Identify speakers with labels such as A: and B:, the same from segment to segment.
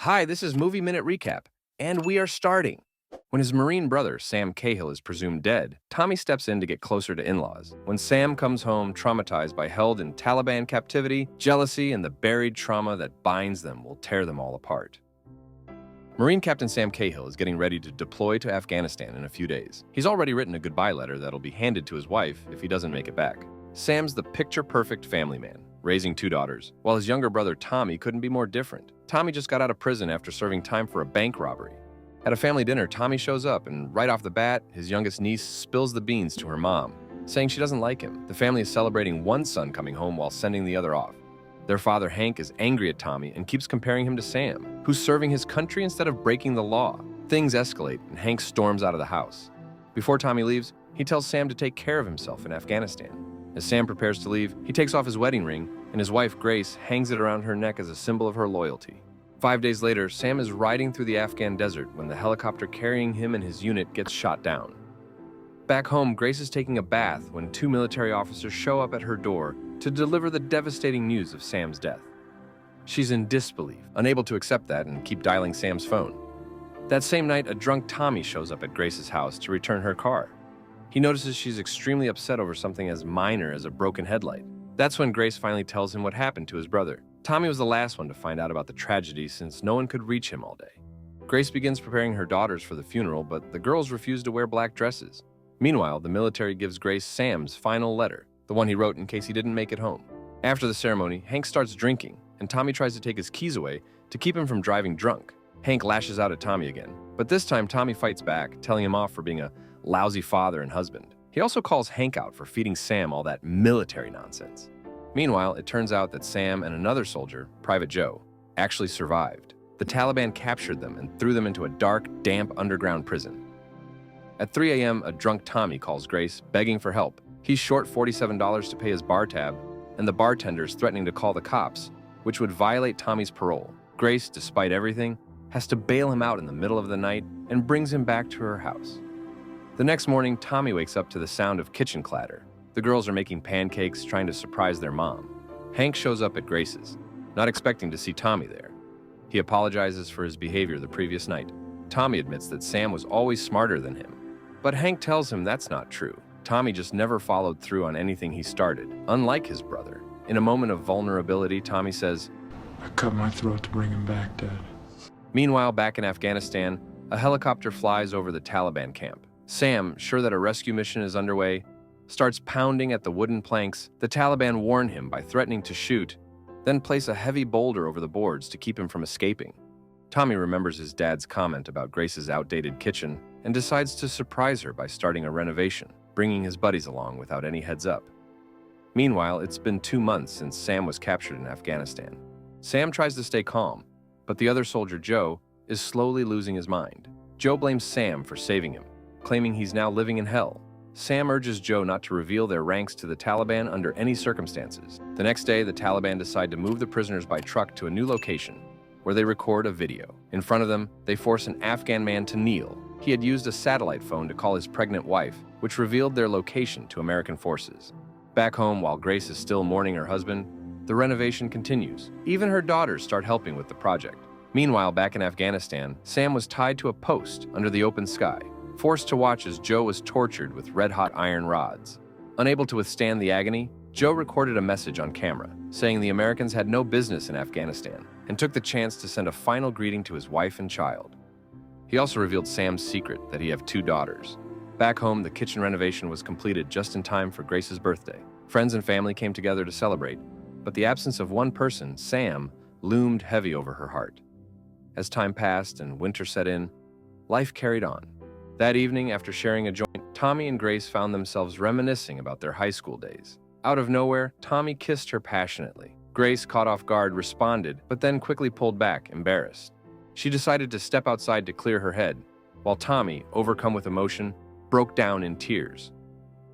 A: Hi, this is Movie Minute Recap, and we are starting. When his Marine brother, Sam Cahill, is presumed dead, Tommy steps in to get closer to in-laws. When Sam comes home traumatized by held in Taliban captivity, jealousy and the buried trauma that binds them will tear them all apart. Marine Captain Sam Cahill is getting ready to deploy to Afghanistan in a few days. He's already written a goodbye letter that'll be handed to his wife if he doesn't make it back. Sam's the picture-perfect family man, raising 2 daughters, while his younger brother Tommy couldn't be more different. Tommy just got out of prison after serving time for a bank robbery. At a family dinner, Tommy shows up, and right off the bat, his youngest niece spills the beans to her mom, saying she doesn't like him. The family is celebrating one son coming home while sending the other off. Their father, Hank, is angry at Tommy and keeps comparing him to Sam, who's serving his country instead of breaking the law. Things escalate, and Hank storms out of the house. Before Tommy leaves, he tells Sam to take care of himself in Afghanistan. As Sam prepares to leave, he takes off his wedding ring, and his wife, Grace, hangs it around her neck as a symbol of her loyalty. 5 days later, Sam is riding through the Afghan desert when the helicopter carrying him and his unit gets shot down. Back home, Grace is taking a bath when 2 military officers show up at her door to deliver the devastating news of Sam's death. She's in disbelief, unable to accept that and keep dialing Sam's phone. That same night, a drunk Tommy shows up at Grace's house to return her car. He notices she's extremely upset over something as minor as a broken headlight. That's when Grace finally tells him what happened to his brother. Tommy was the last one to find out about the tragedy since no one could reach him all day. Grace begins preparing her daughters for the funeral, but the girls refuse to wear black dresses. Meanwhile, the military gives Grace Sam's final letter, the one he wrote in case he didn't make it home. After the ceremony, Hank starts drinking, and Tommy tries to take his keys away to keep him from driving drunk. Hank lashes out at Tommy again, but this time Tommy fights back, telling him off for being a lousy father and husband. He also calls Hank out for feeding Sam all that military nonsense. Meanwhile, it turns out that Sam and another soldier, Private Joe, actually survived. The Taliban captured them and threw them into a dark, damp underground prison. At 3 a.m., a drunk Tommy calls Grace, begging for help. He's short $47 to pay his bar tab, and the bartender's threatening to call the cops, which would violate Tommy's parole. Grace, despite everything, has to bail him out in the middle of the night and brings him back to her house. The next morning, Tommy wakes up to the sound of kitchen clatter. The girls are making pancakes, trying to surprise their mom. Hank shows up at Grace's, not expecting to see Tommy there. He apologizes for his behavior the previous night. Tommy admits that Sam was always smarter than him, but Hank tells him that's not true. Tommy just never followed through on anything he started, unlike his brother. In a moment of vulnerability, Tommy says,
B: "I cut my throat to bring him back, Dad."
A: Meanwhile, back in Afghanistan, a helicopter flies over the Taliban camp. Sam, sure that a rescue mission is underway, starts pounding at the wooden planks. The Taliban warn him by threatening to shoot, then place a heavy boulder over the boards to keep him from escaping. Tommy remembers his dad's comment about Grace's outdated kitchen and decides to surprise her by starting a renovation, bringing his buddies along without any heads up. Meanwhile, it's been 2 months since Sam was captured in Afghanistan. Sam tries to stay calm, but the other soldier, Joe, is slowly losing his mind. Joe blames Sam for saving him, claiming he's now living in hell. Sam urges Joe not to reveal their ranks to the Taliban under any circumstances. The next day, the Taliban decide to move the prisoners by truck to a new location, where they record a video. In front of them, they force an Afghan man to kneel. He had used a satellite phone to call his pregnant wife, which revealed their location to American forces. Back home, while Grace is still mourning her husband, the renovation continues. Even her daughters start helping with the project. Meanwhile, back in Afghanistan, Sam was tied to a post under the open sky, forced to watch as Joe was tortured with red-hot iron rods. Unable to withstand the agony, Joe recorded a message on camera, saying the Americans had no business in Afghanistan, and took the chance to send a final greeting to his wife and child. He also revealed Sam's secret that he had 2 daughters. Back home, the kitchen renovation was completed just in time for Grace's birthday. Friends and family came together to celebrate, but the absence of one person, Sam, loomed heavy over her heart. As time passed and winter set in, life carried on. That evening, after sharing a joint, Tommy and Grace found themselves reminiscing about their high school days. Out of nowhere, Tommy kissed her passionately. Grace, caught off guard, responded, but then quickly pulled back, embarrassed. She decided to step outside to clear her head, while Tommy, overcome with emotion, broke down in tears.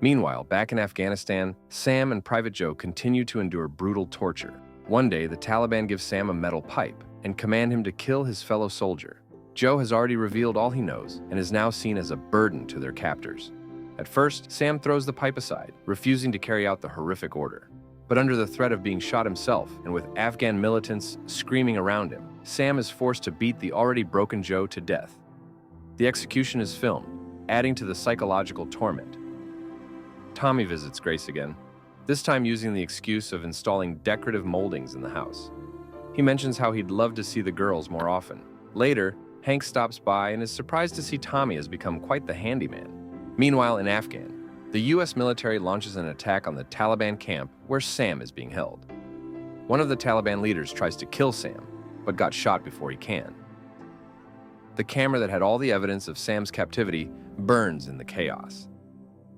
A: Meanwhile, back in Afghanistan, Sam and Private Joe continue to endure brutal torture. One day, the Taliban give Sam a metal pipe and command him to kill his fellow soldier. Joe has already revealed all he knows and is now seen as a burden to their captors. At first, Sam throws the pipe aside, refusing to carry out the horrific order. But under the threat of being shot himself, and with Afghan militants screaming around him, Sam is forced to beat the already broken Joe to death. The execution is filmed, adding to the psychological torment. Tommy visits Grace again, this time using the excuse of installing decorative moldings in the house. He mentions how he'd love to see the girls more often. Later, Hank stops by and is surprised to see Tommy has become quite the handyman. Meanwhile, in Afghan, the U.S. military launches an attack on the Taliban camp where Sam is being held. One of the Taliban leaders tries to kill Sam, but got shot before he can. The camera that had all the evidence of Sam's captivity burns in the chaos.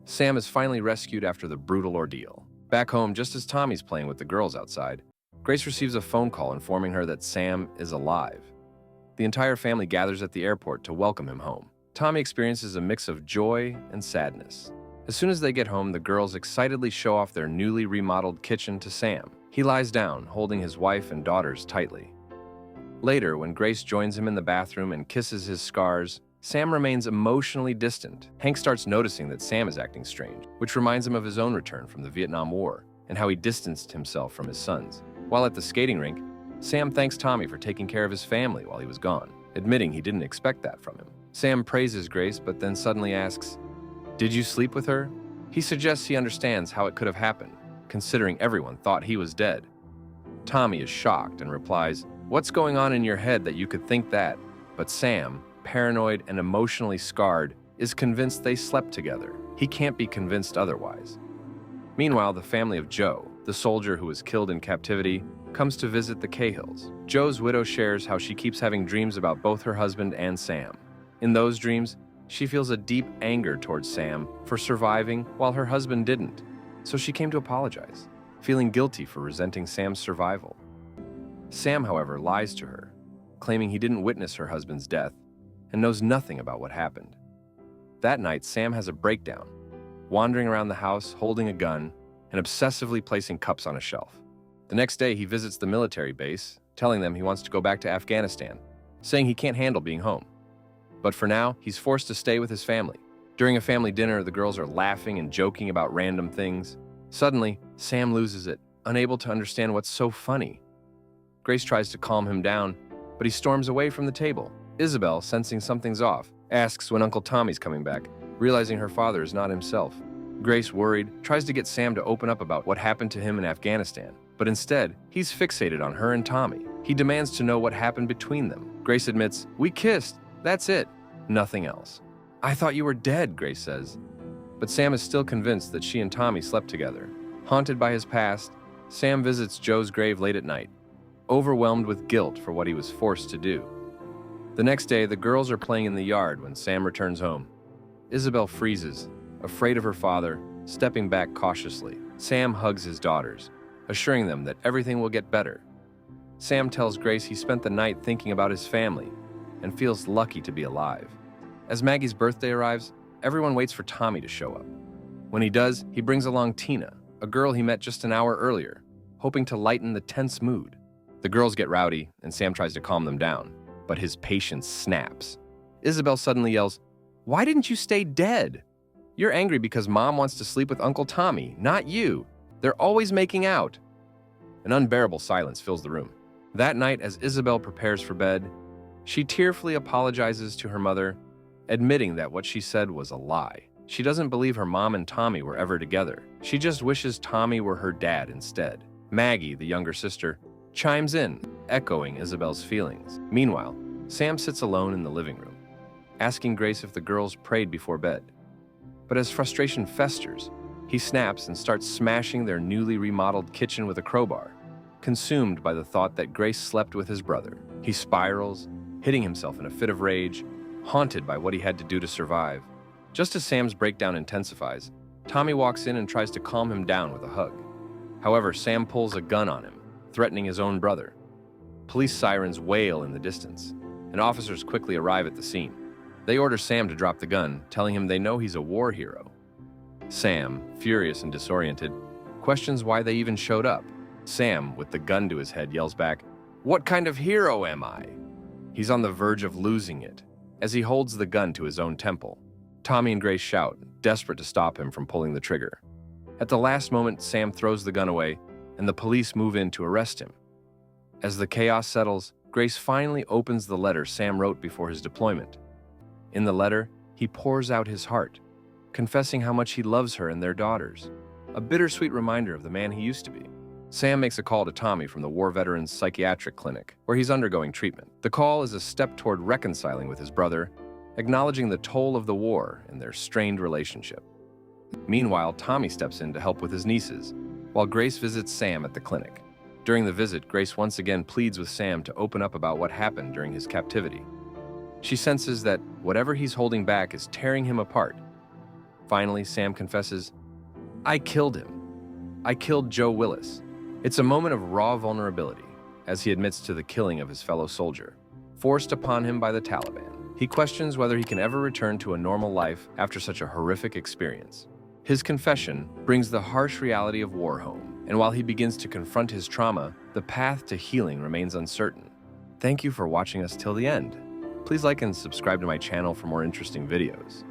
A: Sam is finally rescued after the brutal ordeal. Back home, just as Tommy's playing with the girls outside, Grace receives a phone call informing her that Sam is alive. The entire family gathers at the airport to welcome him home. Tommy experiences a mix of joy and sadness. As soon as they get home, the girls excitedly show off their newly remodeled kitchen to Sam. He lies down, holding his wife and daughters tightly. Later, when Grace joins him in the bathroom and kisses his scars, Sam remains emotionally distant. Hank starts noticing that Sam is acting strange, which reminds him of his own return from the Vietnam War and how he distanced himself from his sons. While at the skating rink, Sam thanks Tommy for taking care of his family while he was gone, admitting he didn't expect that from him. Sam praises Grace, but then suddenly asks, "Did you sleep with her?" He suggests he understands how it could have happened, considering everyone thought he was dead. Tommy is shocked and replies, "What's going on in your head that you could think that?" But Sam, paranoid and emotionally scarred, is convinced they slept together. He can't be convinced otherwise. Meanwhile, the family of Joe, the soldier who was killed in captivity, comes to visit the Cahills. Joe's widow shares how she keeps having dreams about both her husband and Sam. In those dreams, she feels a deep anger towards Sam for surviving while her husband didn't, so she came to apologize, feeling guilty for resenting Sam's survival. Sam, however, lies to her, claiming he didn't witness her husband's death and knows nothing about what happened. That night, Sam has a breakdown, wandering around the house holding a gun and obsessively placing cups on a shelf. The next day, he visits the military base, telling them he wants to go back to Afghanistan, saying he can't handle being home. But for now, he's forced to stay with his family. During a family dinner, the girls are laughing and joking about random things. Suddenly, Sam loses it, unable to understand what's so funny. Grace tries to calm him down, but he storms away from the table. Isabel, sensing something's off, asks when Uncle Tommy's coming back, realizing her father is not himself. Grace, worried, tries to get Sam to open up about what happened to him in Afghanistan, but instead, he's fixated on her and Tommy. He demands to know what happened between them. Grace admits, "We kissed. That's it. Nothing else." "I thought you were dead," Grace says. But Sam is still convinced that she and Tommy slept together. Haunted by his past, Sam visits Joe's grave late at night, overwhelmed with guilt for what he was forced to do. The next day, the girls are playing in the yard when Sam returns home. Isabel freezes, afraid of her father, stepping back cautiously. Sam hugs his daughters, assuring them that everything will get better. Sam tells Grace he spent the night thinking about his family and feels lucky to be alive. As Maggie's birthday arrives, everyone waits for Tommy to show up. When he does, he brings along Tina, a girl he met just an hour earlier, hoping to lighten the tense mood. The girls get rowdy, and Sam tries to calm them down, but his patience snaps. Isabel suddenly yells, "Why didn't you stay dead? You're angry because Mom wants to sleep with Uncle Tommy, not you. They're always making out." An unbearable silence fills the room. That night, as Isabel prepares for bed, she tearfully apologizes to her mother, admitting that what she said was a lie. She doesn't believe her mom and Tommy were ever together. She just wishes Tommy were her dad instead. Maggie, the younger sister, chimes in, echoing Isabel's feelings. Meanwhile, Sam sits alone in the living room, asking Grace if the girls prayed before bed. But as frustration festers, he snaps and starts smashing their newly remodeled kitchen with a crowbar, consumed by the thought that Grace slept with his brother. He spirals, hitting himself in a fit of rage, haunted by what he had to do to survive. Just as Sam's breakdown intensifies, Tommy walks in and tries to calm him down with a hug. However, Sam pulls a gun on him, threatening his own brother. Police sirens wail in the distance, and officers quickly arrive at the scene. They order Sam to drop the gun, telling him they know he's a war hero. Sam, furious and disoriented, questions why they even showed up. Sam, with the gun to his head, yells back, "What kind of hero am I?" He's on the verge of losing it as he holds the gun to his own temple. Tommy and Grace shout, desperate to stop him from pulling the trigger. At the last moment, Sam throws the gun away, and the police move in to arrest him. As the chaos settles, Grace finally opens the letter Sam wrote before his deployment. In the letter, he pours out his heart, confessing how much he loves her and their daughters, a bittersweet reminder of the man he used to be. Sam makes a call to Tommy from the war veteran's psychiatric clinic, where he's undergoing treatment. The call is a step toward reconciling with his brother, acknowledging the toll of the war and their strained relationship. Meanwhile, Tommy steps in to help with his nieces, while Grace visits Sam at the clinic. During the visit, Grace once again pleads with Sam to open up about what happened during his captivity. She senses that whatever he's holding back is tearing him apart. Finally, Sam confesses, "I killed him. I killed Joe Willis." It's a moment of raw vulnerability as he admits to the killing of his fellow soldier, forced upon him by the Taliban. He questions whether he can ever return to a normal life after such a horrific experience. His confession brings the harsh reality of war home, and while he begins to confront his trauma, the path to healing remains uncertain. Thank you for watching us till the end. Please like and subscribe to my channel for more interesting videos.